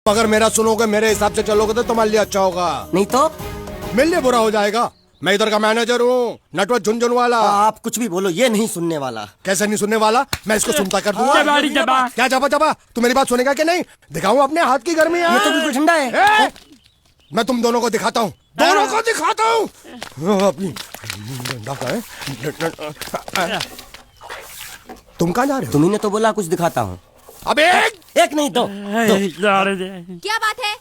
अगर मेरा सुनोगे, मेरे हिसाब से चलोगे तो तुम्हारे लिए अच्छा होगा, नहीं तो मेरे लिए बुरा हो जाएगा। मैं इधर का मैनेजर हूँ, नटवर झुनझुनवाला। आप कुछ भी बोलो, ये नहीं सुनने वाला। कैसे नहीं सुनने वाला? मैं इसको सुनता कर दूंगा। क्या जबा जबा? तू मेरी बात सुनेगा कि नहीं? दिखाऊं अपने हाथ की गर्मी? ये तो बिल्कुल ठंडा है। मैं तुम दोनों को दिखाता हूँ, दोनों को दिखाता हूँ। तुम कहाँ जा रहे हो? तुम्ही ने तो बोला कुछ दिखाता हूँ। अब एक नहीं दो। क्या बात है?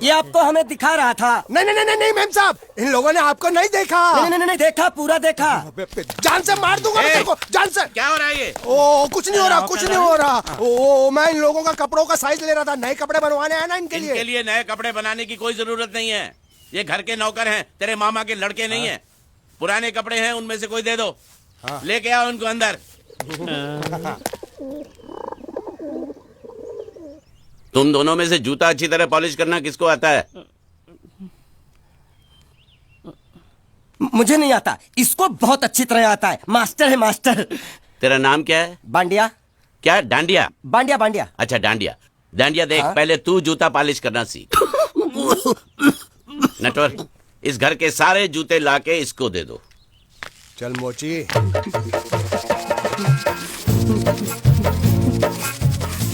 ये आपको हमें दिखा रहा था। नहीं नहीं नहीं नहीं मैम साहब, इन लोगों ने आपको नहीं देखा। नहीं देखा, पूरा देखा। जान से मार दूंगा मैं तेरे को, जान से। क्या हो रहा है ये? ओ कुछ नहीं हो रहा, कुछ नहीं हो रहा। ओ मैं इन लोगों का कपड़ों का साइज ले रहा था, नए कपड़े बनवाने आया ना इनके लिए। इनके लिए नए कपड़े बनाने की कोई जरूरत नहीं है। ये घर के नौकर हैं, तेरे मामा के लड़के नहीं हैं। पुराने कपड़े हैं, उनमें से कोई दे दो। लेके आओ उनको अंदर। तुम दोनों में से जूता अच्छी तरह पॉलिश करना किसको आता है? मुझे नहीं आता, इसको बहुत अच्छी तरह आता है। मास्टर है, मास्टर। तेरा नाम क्या है? बांडिया। क्या? डांडिया? बांडिया बांडिया। अच्छा डांडिया। डांडिया देख, पहले तू जूता पॉलिश करना सीख। नटवर, इस घर के सारे जूते लाके इसको दे दो। चल मोची।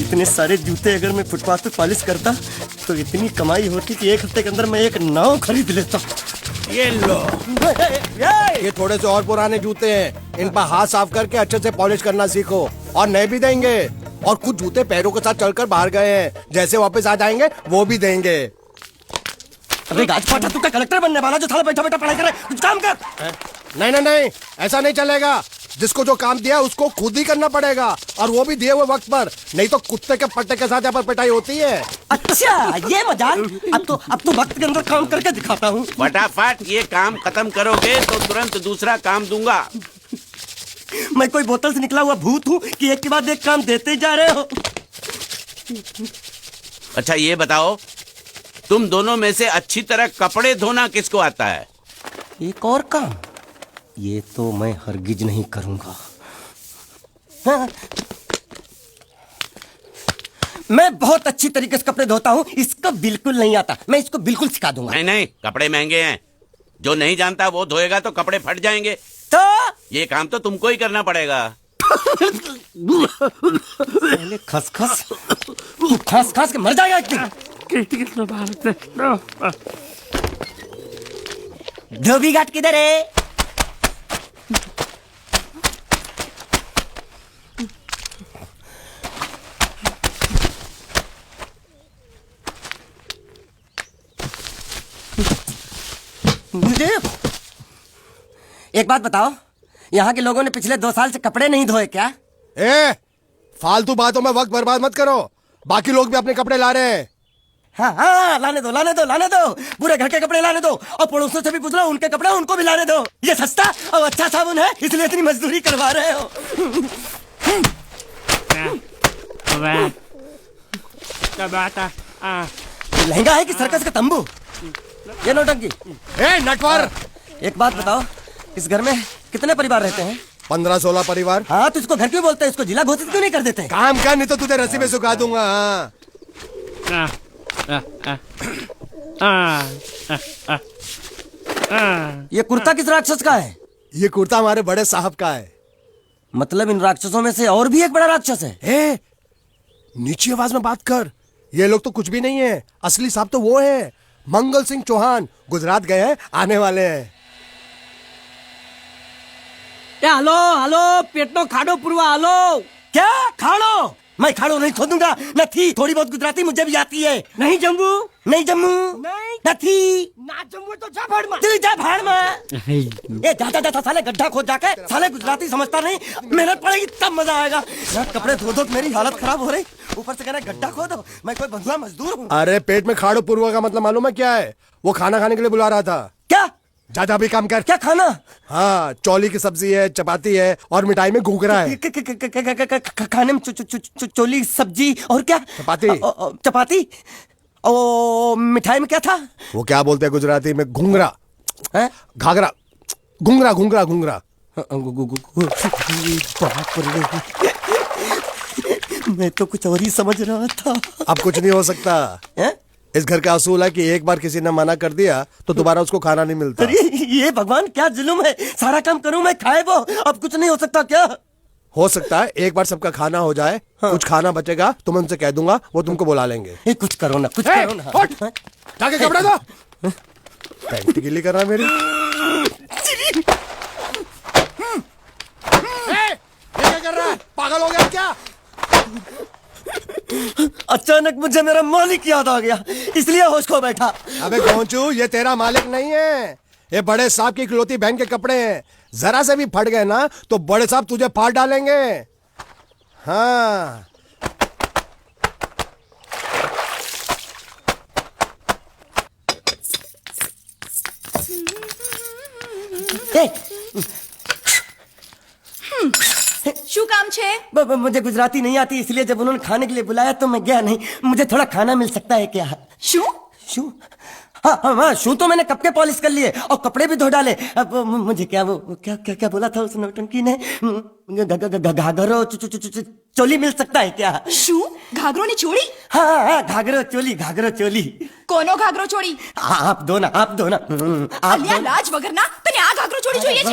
इतने सारे जूते अगर मैं फुटपाथ पे पॉलिश करता तो इतनी कमाई होती कि एक हफ्ते के अंदर मैं एक नाव खरीद लेता। ये लो, ये थोड़े से और पुराने जूते हैं, इन पर हाथ साफ करके अच्छे से पॉलिश करना सीखो। और नए भी देंगे, और कुछ जूते पैरों के साथ चलकर बाहर गए हैं, जैसे वापस आ जाएंगे वो भी देंगे। अबे गाज फाटा, तू क्या कलेक्टर बनने वाला जो थाला बैठा बैठा पढ़ाई करे? कुछ काम कर। नहीं नहीं नहीं, ऐसा नहीं चलेगा। जिसको जो काम दिया उसको खुद ही करना पड़ेगा, और वो भी दिए हुए वक्त पर, नहीं तो कुत्ते के पट्टे के साथ यहाँ पर पिटाई होती है। अच्छा ये मजाक। अब तो वक्त के अंदर काम करके दिखाता हूँ। फटाफट ये काम खत्म करोगे तो तुरंत दूसरा काम दूंगा। मैं कोई बोतल से निकला हुआ भूत हूँ कि एक के बाद एक काम देते जा रहे हो? अच्छा ये बताओ, तुम दोनों में से अच्छी तरह कपड़े धोना किसको आता है? एक और काम? ये तो मैं हरगिज नहीं करूंगा। हाँ। मैं बहुत अच्छी तरीके से कपड़े धोता हूँ, इसको बिल्कुल नहीं आता। मैं इसको बिल्कुल सिखा दूंगा। नहीं नहीं, कपड़े महंगे हैं, जो नहीं जानता वो धोएगा तो कपड़े फट जाएंगे। तो ये काम तो तुमको ही करना पड़ेगा। पहले खसखस, तू खस खस के मर जाएगा एक दिन। धोबी घाट किधर है? एक बात बताओ, यहाँ के लोगों ने पिछले 2 साल से कपड़े नहीं धोए क्या? फालतू बातों में वक्त बर्बाद मत करो, बाकी लोग भी अपने कपड़े ला रहे हैं। हाँ, लाने दो लाने दो लाने दो। पूरे घर के कपड़े लाने दो, और पड़ोसियों से भी पूछ लो, उनके कपड़े उनको भी लाने दो। ये सस्ता और अच्छा साबुन है, इसलिए इतनी मजदूरी करवा रहे हो। लहंगा है कि सर्कस का तंबू? ये नौटंकी। नटवर, एक बात बताओ, इस घर में कितने परिवार रहते हैं? 15-16 परिवार। हाँ, तो इसको घर क्यों बोलते हैं? इसको जिला घोषित क्यों नहीं कर देते? काम कर, नहीं तो तुझे रस्सी में सुखा दूंगा। ये कुर्ता किस राक्षस का है? ये कुर्ता हमारे बड़े साहब का है। मतलब इन राक्षसों में से और भी एक बड़ा राक्षस है? नीची आवाज में बात कर, ये लोग तो कुछ भी नहीं है, असली साहब तो वो है, मंगल सिंह चौहान। गुजरात गए हैं, आने वाले हैं। हेलो हेलो, पेटनो खाड़ो पुरवा। हेलो, क्या खाड़ो? मैं खाड़ो नहीं खोदूंगा। न थी, थोड़ी बहुत गुजराती मुझे भी आती है। नहीं जम्मू, नहीं जम्मू, नहीं थी ना जम्मू तो जा भाड़ में। तेरी जा भाड़ में। ये जाता जाता साले गड्ढा खोद जाके, साले गुजराती समझता नहीं। मेहनत पड़ेगी तब मजा आएगा। यार कपड़े धो धो मेरी हालत खराब हो रही, ऊपर से कह रहे गड्ढा खोदो। मैं कोई बंधुआ मजदूर हूँ? अरे पेट में खाड़ो पुरवा का मतलब मालूम है क्या है? वो खाना खाने के लिए बुला रहा था। क्या? जा भी काम कर। क्या खाना? हाँ, चौली की सब्जी है, चपाती है, और मिठाई में घूघरा है। खाने में चोली सब्जी और क्या? चपाती। चपाती। ओ मिठाई में क्या था? वो क्या बोलते हैं गुजराती में? घूंघरा, घाघरा, घूंघरा घूंघरा घूंघरा। मैं तो कुछ और ही समझ रहा था। अब कुछ नहीं हो सकता। हैं? इस घर का असूल है कि एक बार किसी ने मना कर दिया तो दोबारा उसको खाना नहीं मिलता। अरे ये भगवान क्या जुल्म है, सारा काम करूं मैं खाए वो, अब कुछ नहीं हो सकता क्या? हो सकता है एक बार सबका खाना हो जाए, कुछ खाना बचेगा तो मैं उनसे कह दूंगा, वो तुमको बुला लेंगे। कुछ करो ना, कुछ करो ना। उठ! जाके कपड़े दो। पैंट गिल्ली कर रहा है मेरी। ये क्या कर रहा है? पागल हो गया क्या? अचानक मुझे मेरा मालिक याद आ गया, इसलिए होश खो बैठा। अबे गोंचू, ये तेरा मालिक नहीं है, ये बड़े साहब की इकलौती बहन के कपड़े हैं। जरा से भी फट गए ना तो बड़े साहब तुझे फाड़ डालेंगे। हाँ। શું કામ છે? मुझे गुजराती नहीं आती, इसलिए जब उन्होंने खाने के लिए बुलाया तो मैं गया नहीं। मुझे थोड़ा खाना मिल सकता है क्या? શું? शू? हाँ, शू तो मैंने कब के पॉलिश कर लिए और कपड़े भी धो डाले। अब मुझे क्या वो क्या क्या क्या बोला था उस नौटंकी ने? घाघरो चोली मिल सकता है क्या? શું? ઘાઘરોની ચોળી? हाँ, घाघरो चोली। કોનો ઘાઘરો ચોળી? आप दो ना। आप અલ્યા લાજ વગરના તને આ ઘાઘરો ચોળી જોઈએ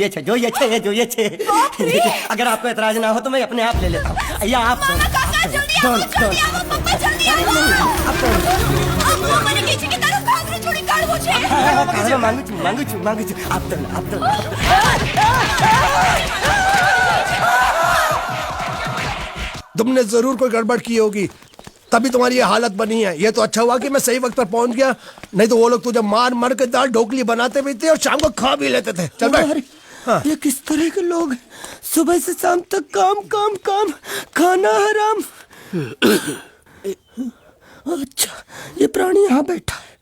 છે? જોઈએ છે। बापरे! अगर आपको एतराज ना हो तो मैं अपने आप ले लेता हूँ। या आप दो ना। કાકા જલ્દી આવો, જલ્દી આવો, પપ્પા જલ્દી આવો. અમ્મા મને કહે છે કે તારો ઘાઘરો ચોળી કાઢવો છે. मांगू छू। आप दो ना। तुमने जरूर कोई गड़बड़ की होगी, तभी तुम्हारी ये हालत बनी है। ये तो अच्छा हुआ कि मैं सही वक्त पर पहुंच गया, नहीं तो वो लोग तुझे मार के दाल ढोकली बनाते भी थे और शाम को खा भी लेते थे। चल बैठ। हाँ। ये किस तरह के लोग हैं? सुबह से शाम तक काम, खाना हराम। अच्छा, ये प्राणी यहाँ बैठा है।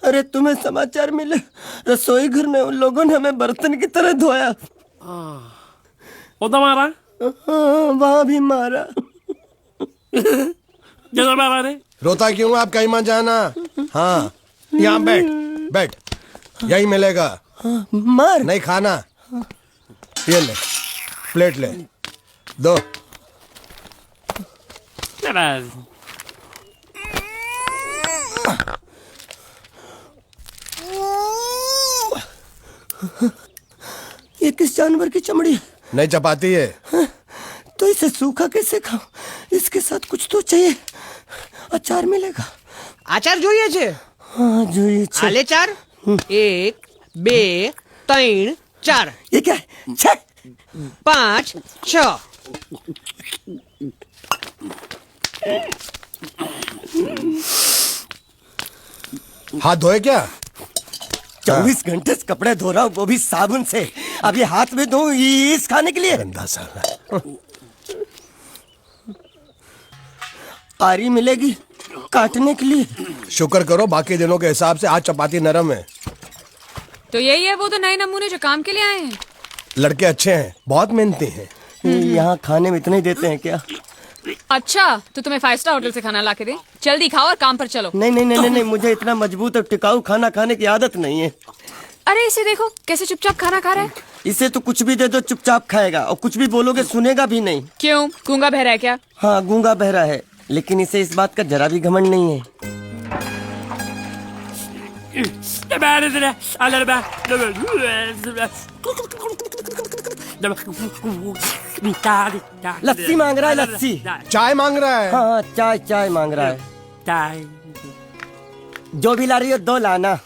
अरे तुम्हें समाचार मिले? रसोई घर में उन लोगों ने हमें बर्तन की तरह धोया। वो तो मारा वहां भी मारा। जगह मारा रे। रोता क्यों? आप कहीं मत जाना। हाँ, यहाँ बैठ, यही मिलेगा। मार नहीं खाना, ये ले, प्लेट ले, दो। ये किस जानवर की चमड़ी? नहीं चपाती है। तो इसे सूखा कैसे खाऊं? इसके साथ कुछ तो चाहिए। अचार मिलेगा? આચાર જોઈએ છે? हाँ જોઈએ છે। આલે ચાર 1 2 3 4 ये क्या है? 6 5 6 हाथ धोए क्या? 24 घंटे से कपड़े धो रहा हूँ, वो भी साबुन से। अब ये हाथ में धो इस खाने के लिए? गंदा साला। आरी मिलेगी काटने के लिए? शुक्र करो बाकी दिनों के हिसाब से आज चपाती नरम है। तो यही है वो तो नए नमूने जो काम के लिए आए हैं। लड़के अच्छे हैं, बहुत मेहनती हैं। यहाँ खाने में इतना ही देते हैं क्या? अच्छा तो तुम्हें 5 स्टार होटल से खाना ला के दे, जल्दी खाओ और काम पर चलो। नहीं, मुझे इतना मजबूत और टिकाऊ खाना खाने की आदत नहीं है। अरे इसे देखो कैसे चुपचाप खाना खा रहा है। इसे तो कुछ भी दे दो चुपचाप खाएगा, और कुछ भी बोलोगे सुनेगा भी नहीं। क्यों, गूंगा बहरा है क्या? हाँ गूंगा बहरा है, लेकिन इसे इस बात का जरा भी घमंड नहीं है। लस्सी मांग रहा है, लस्सी। चाय मांग रहा है। हाँ चाय मांग रहा है। जो भी ला रही हो 2 लाना।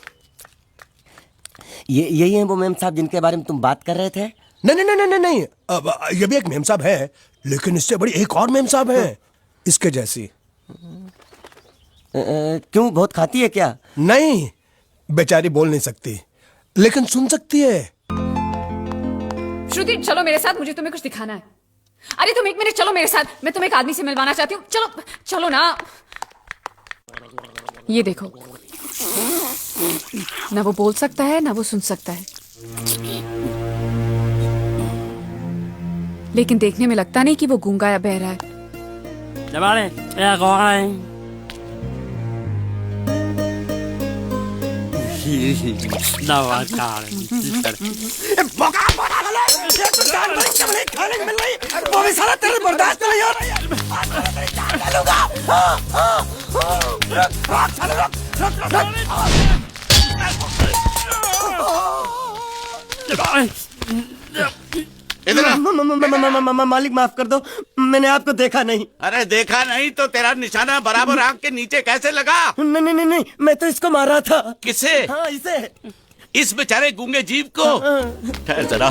यही है वो मेम साहब जिनके बारे में तुम बात कर रहे थे? नहीं। अब ये भी एक मेम साहब है, लेकिन इससे बड़ी एक और मेम साहब है, इसके जैसी। क्यों, बहुत खाती है क्या? नहीं, बेचारी बोल नहीं सकती, लेकिन सुन सकती है। श्रुति चलो मेरे साथ, मुझे तुम्हें कुछ दिखाना है। अरे तुम 1 मिनट चलो मेरे साथ, मैं तुम्हें एक आदमी से मिलवाना चाहती हूँ। चलो ना। ये देखो, ना वो बोल सकता है ना वो सुन सकता है, लेकिन देखने में लगता नहीं कि वो गूंगा या बहरा है। नमस्कार मौका बड़ा ले ये तो जान बड़ी चमड़ी खाने को मिल रही वो भी सारा तेरे बर्दाश्त नहीं हो रहा है जान लूंगा इधर आ। मालिक माफ कर दो मैंने आपको देखा नहीं अरे देखा नहीं तो तेरा निशाना बराबर आंख के नीचे कैसे लगा? नहीं मैं तो इसको मारा था किसे? हाँ इसे इस बेचारे गूंगे जीव को? ठहर जरा,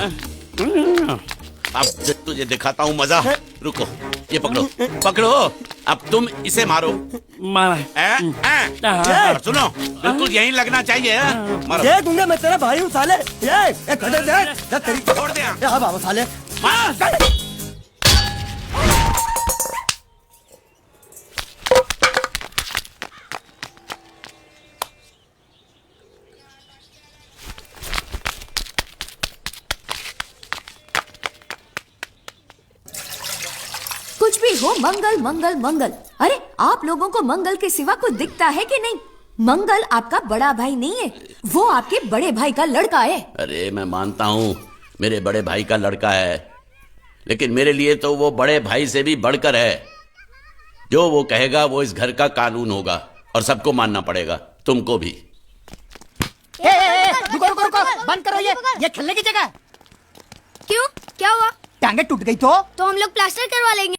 अब तुझे दिखाता हूँ मजा। रुको, ये पकड़ो पकड़ो, अब तुम इसे मारो। मारा और सुनो, बिल्कुल यहीं लगना चाहिए। मारो। ये दूंगा मैं तेरा भाई हूँ साले ये खड़े दे तेरी छोड़ दे। हाँ बाबा साले मार। कुछ भी हो मंगल मंगल मंगल। अरे आप लोगों को मंगल के सिवा कुछ दिखता है कि नहीं? मंगल आपका बड़ा भाई नहीं है, वो आपके बड़े भाई का लड़का है। अरे मैं मानता हूँ मेरे बड़े भाई का लड़का है, लेकिन मेरे लिए तो वो बड़े भाई से भी बढ़कर है। जो वो कहेगा वो इस घर का कानून होगा और सबको मानना पड़ेगा, तुमको भी। रुको रुको रुको, बंद करो ये खेलने की जगह। क्यों, क्या हुआ? टांगे टूट गई तो हम लोग प्लास्टर करवा लेंगे।